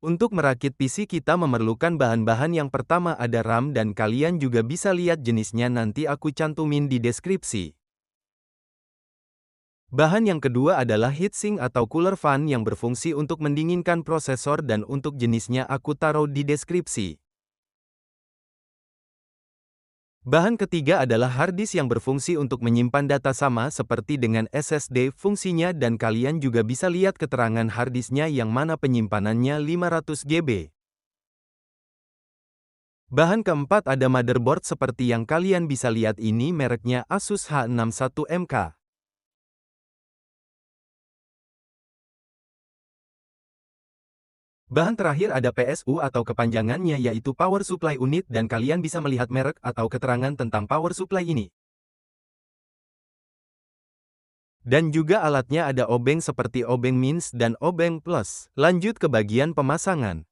Untuk merakit PC kita memerlukan bahan-bahan. Yang pertama ada RAM dan kalian juga bisa lihat jenisnya, nanti aku cantumin di deskripsi. Bahan yang kedua adalah heatsink atau cooler fan yang berfungsi untuk mendinginkan prosesor, dan untuk jenisnya aku taruh di deskripsi. Bahan ketiga adalah harddisk yang berfungsi untuk menyimpan data sama seperti dengan SSD fungsinya, dan kalian juga bisa lihat keterangan harddisknya yang mana penyimpanannya 500 GB. Bahan keempat ada motherboard seperti yang kalian bisa lihat ini, mereknya Asus H61MK. Bahan terakhir ada PSU atau kepanjangannya yaitu Power Supply Unit, dan kalian bisa melihat merek atau keterangan tentang power supply ini. Dan juga alatnya ada obeng seperti obeng Mins dan obeng Plus. Lanjut ke bagian pemasangan.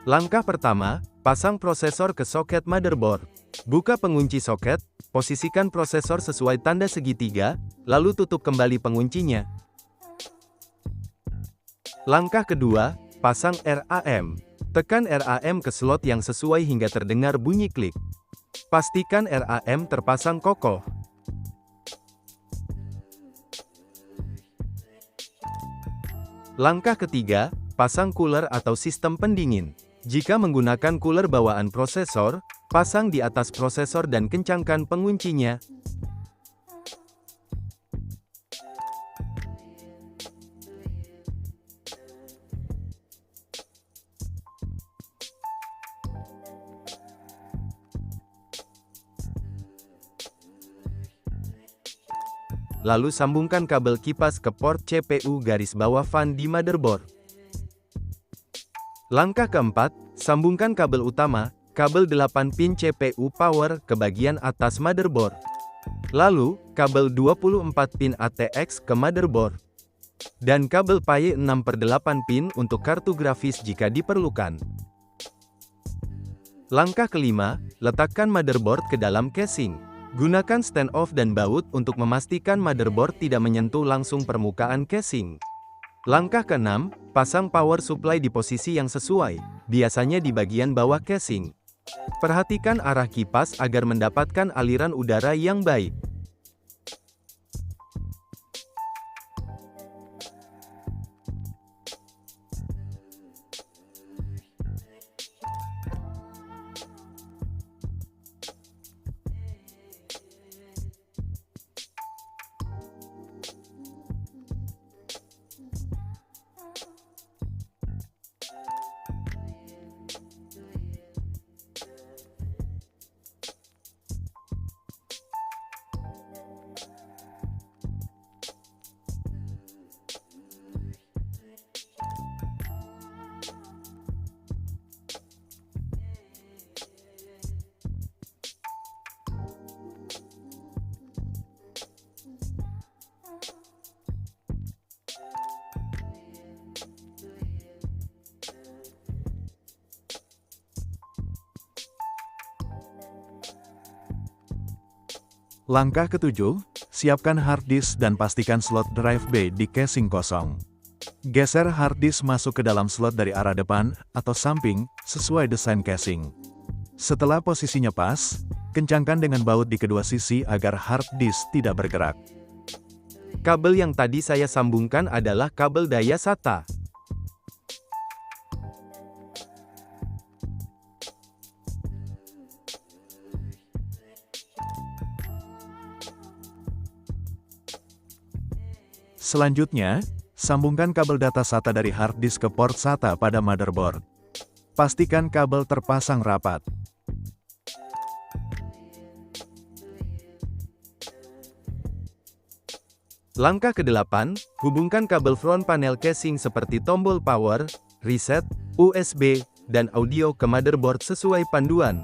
Langkah pertama, pasang prosesor ke soket motherboard. Buka pengunci soket, posisikan prosesor sesuai tanda segitiga, lalu tutup kembali penguncinya. Langkah kedua, pasang RAM. Tekan RAM ke slot yang sesuai hingga terdengar bunyi klik. Pastikan RAM terpasang kokoh. Langkah ketiga, pasang cooler atau sistem pendingin. Jika menggunakan cooler bawaan prosesor, pasang di atas prosesor dan kencangkan penguncinya. Lalu sambungkan kabel kipas ke port CPU garis bawah fan di motherboard. Langkah keempat, sambungkan kabel utama, kabel 8 pin CPU power ke bagian atas motherboard. Lalu, kabel 24 pin ATX ke motherboard. Dan kabel PAI 6/8 pin untuk kartu grafis jika diperlukan. Langkah kelima, letakkan motherboard ke dalam casing. Gunakan stand-off dan baut untuk memastikan motherboard tidak menyentuh langsung permukaan casing. Langkah keenam, pasang power supply di posisi yang sesuai, biasanya di bagian bawah casing. Perhatikan arah kipas agar mendapatkan aliran udara yang baik. Langkah ketujuh, siapkan hard disk dan pastikan slot drive B di casing kosong. Geser hard disk masuk ke dalam slot dari arah depan atau samping, sesuai desain casing. Setelah posisinya pas, kencangkan dengan baut di kedua sisi agar hard disk tidak bergerak. Kabel yang tadi saya sambungkan adalah kabel daya SATA. Selanjutnya, sambungkan kabel data SATA dari hard disk ke port SATA pada motherboard. Pastikan kabel terpasang rapat. Langkah ke-8, hubungkan kabel front panel casing seperti tombol power, reset, USB, dan audio ke motherboard sesuai panduan.